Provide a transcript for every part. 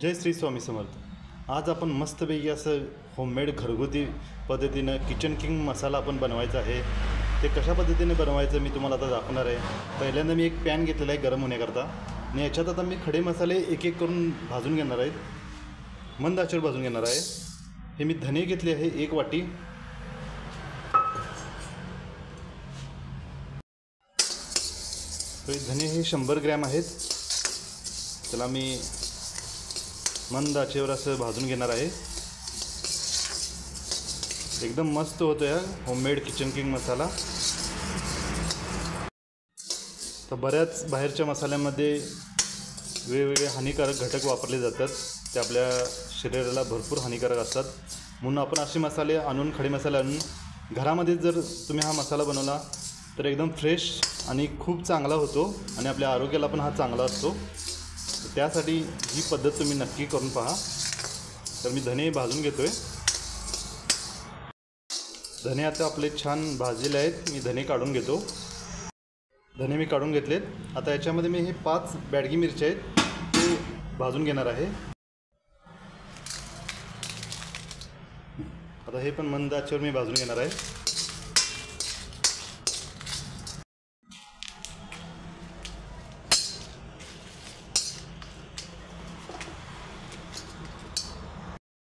जय श्री स्वामी समर्थ। आज आपण मस्तपैकी असं होममेड घरगुती पद्धतीनं किचन किंग मसाला आपण बनवायचा आहे। ते कशा पद्धतीने बनवायचं मी तुम्हाला आता दाखवणार आहे। पहिल्यांदा मी एक पॅन घेतलेला आहे गरम होण्याकरता आणि याच्यात आता मी खडे मसाले एक एक करून भाजून घेणार आहे, मंद आचेवर भाजून घेणार आहे। हे मी धने घेतले आहे 1 वाटी, धने हे 100 ग्रॅम आहेत। त्याला मी मंद आचेवर असं भाजून घेणार आहे। एकदम मस्त होतो या होममेड किचन किंग मसाला। तर बऱ्याच बाहेरच्या मसाल्यांमध्ये वेगवेगळे हानिकारक घटक वापरले जातात, ते आपल्या शरीराला भरपूर हानिकारक असतात। म्हणून आपण असे मसाले आणून, खडे मसाले आणून घरामध्ये जर तुम्ही हा मसाला बनवला तर एकदम फ्रेश आणि खूप चांगला होतो आणि आपल्या आरोग्याला पण हा चांगला असतो। त्यासाठी ही पद्धत तुम्ही नक्की करून पहा। तर मी धने भाजून घेतोय। धने आता आपले छान भाजलेले आहेत, मी धने काढून घेतो। धने मी काढून घेतलेत। आता याच्यामध्ये मी हे 5 बॅडगी मिरच्या आहेत ते भाजून घेणार आहे। आता हे पण मंद आचेवर मी भाजून घेणार आहे।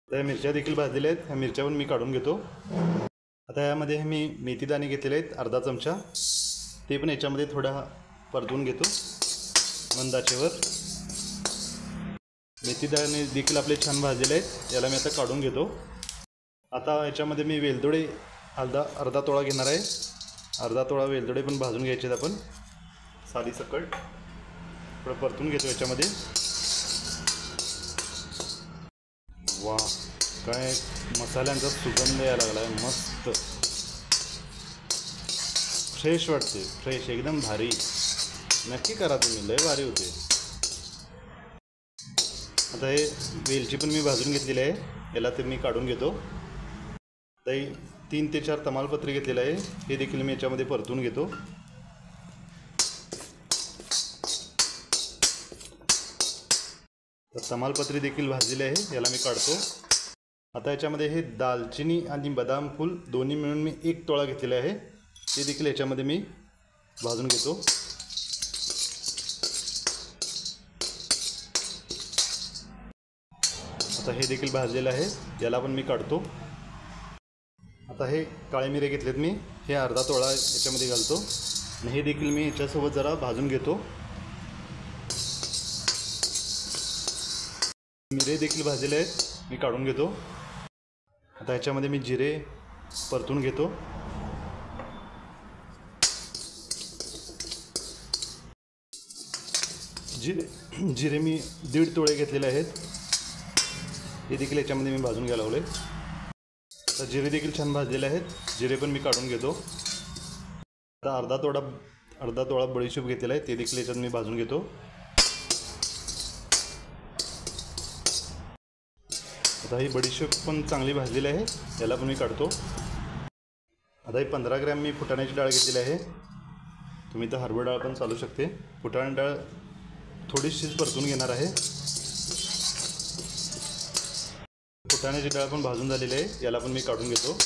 त्या मिरच्या देखील भाजलेल्या आहेत, ह्या मिरच्या पण मी काढून घेतो। आता यामध्ये मी मेथीदाणे घेतलेले आहेत अर्धा चमचा, ते पण याच्यामध्ये थोडा परतून घेतो मंद आचेवर। मेथीदाणे देखील आपले छान भाजलेले आहेत, याला मी आता काढून घेतो। आता याच्यामध्ये मी वेलदोडे अर्धा तोळा घेणार आहे। अर्धा तोळा वेलदोडे पण भाजून घ्यायचे आहेत आपण सालीसकट। थोडं परतून घेतो याच्यामध्ये। वा, काय मसाल्यांचा सुगंध यायला लागला आहे, मस्त फ्रेश वाटते, फ्रेश एकदम भारी। नक्की करा तुम्ही, लय भारी होते। आता हे वेलची पण मी भाजून घेतलेली आहे, याला ते मी काढून घेतो। आता 3 ते 4 तमालपत्री घेतलेलं आहे, हे देखील मी याच्यामध्ये परतून घेतो। तमालपत्री देखील भाजलेली आहे, याला मी काढतो। आता याच्यामध्ये हे दालचिनी आणि बदाम फूल दोन्ही मिळून मी 1 तोळा घेतलेले आहे, ते देखील याच्यामध्ये मी भाजून घेतो। आता हे देखील भाजलेलं आहे, याला पण मी काढतो। आता हे काळे मिरे घेतलेत मी, हे अर्धा तोळा याच्यामध्ये घालतो आणि हे देखील मी याच्यासोबत जरा भाजून घेतो। मिरे देखील भाजलेले आहेत, मी काढून घेतो। आता याच्यामध्ये मी जिरे परतून घेतो। जिरे मी 1.5 तोळे घेतलेले आहेत, हे देखील याच्यामध्ये मी भाजून घ्यायला लावले। तर जिरे देखील छान भाजलेले आहेत, जिरे पण मी काढून घेतो। आता अर्धा तोळा बडीशेप घेतलेला आहे, ते देखील याच्यात मी भाजून घेतो। आता ही बडीशेप पण चांगली भाजलेली आहे, याला पण मी काढतो। आता ही 15 ग्रॅम मी फुटाण्याची डाळ घेतलेली आहे, तुम्ही तर हरभरा डाळ पण चालू शकते। फुटाणा डाळ थोडीशीच परतून घेणार आहे। फुटाण्याची डाळ पण भाजून झालेली आहे, याला पण मी काढून घेतो।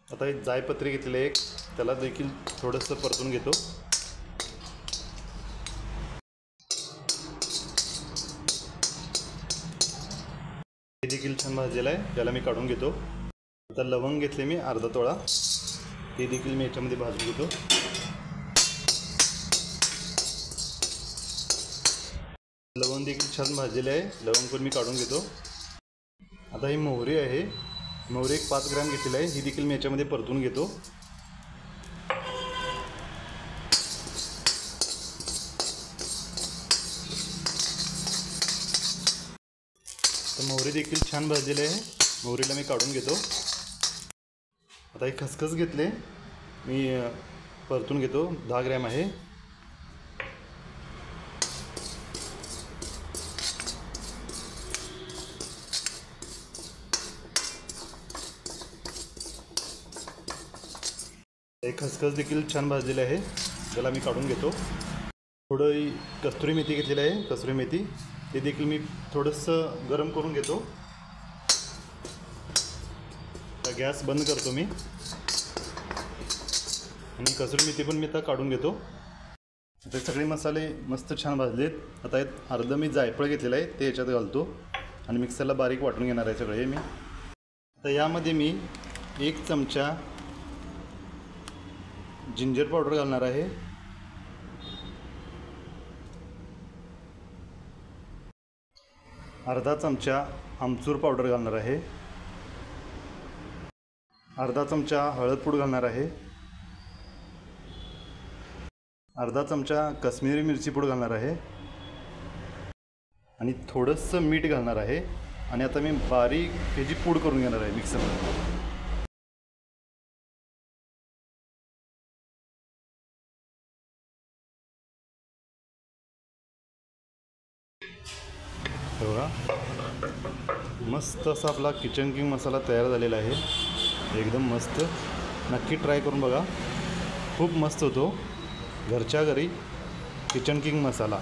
आता एक जायपत्री घेतलेली आहे, त्याला देखील थोडंसं परतून घेतो। हे देखील छान भाजलेलं आहे, याला मी काढून घेतो। आता लवंग घेतले मी अर्धा तोळा, ते देखील मी याच्यामध्ये भाजून घेतो। लवंग देखील छान भाजलेले आहे, लवंग पण मी काढून घेतो। आता ही मोहरी आहे, मोहरी एक 5 ग्रॅम घेतलेली आहे, ही देखील मी याच्यामध्ये परतून घेतो। तर मोहरी देखील छान भाजलेली आहे, मोहरीला मी काढून घेतो। आता ही खसखस घेतले, मी परतून घेतो, 10 ग्रॅम आहे। हे खसखस देखील छान भाजलेले आहे, त्याला मी काढून घेतो। थोडं कस्तुरी मेथी घेतलेली आहे, कसुरी मेथी ते देखील मी थोडंसं गरम करून घेतो. आता गॅस बंद करतो मी आणि कसुरी मेथी पण मी आता काढून घेतो. आता सगळे मसाले मस्त छान भाजलेत. आता यात अर्धं मी जायफळ घेतलेलं आहे ते याच्यात घालतो आणि मिक्सरला बारीक वाटून घेणार आहे सगळे मी. आता यामध्ये मी 1 चमचा जिंजर पावडर घालणार आहे. अर्धा चमचा आमचूर पावडर घालणार आहे. अर्धा चमचा हळद पूड घालणार आहे. अर्धा चमचा काश्मीरी मिरची पूड घालणार आहे आणि थोडंसं मीठ घालणार आहे. आणि आता मी बारीक ह्याची पूड करून घेणार आहे मिक्सरमध्ये. बघा मस्त असा आपला किचन किंग मसाला तयार झालेला आहे. एकदम मस्त. नक्की ट्राय करून बघा, खूप मस्त होतो घरच्या घरी किचन किंग मसाला.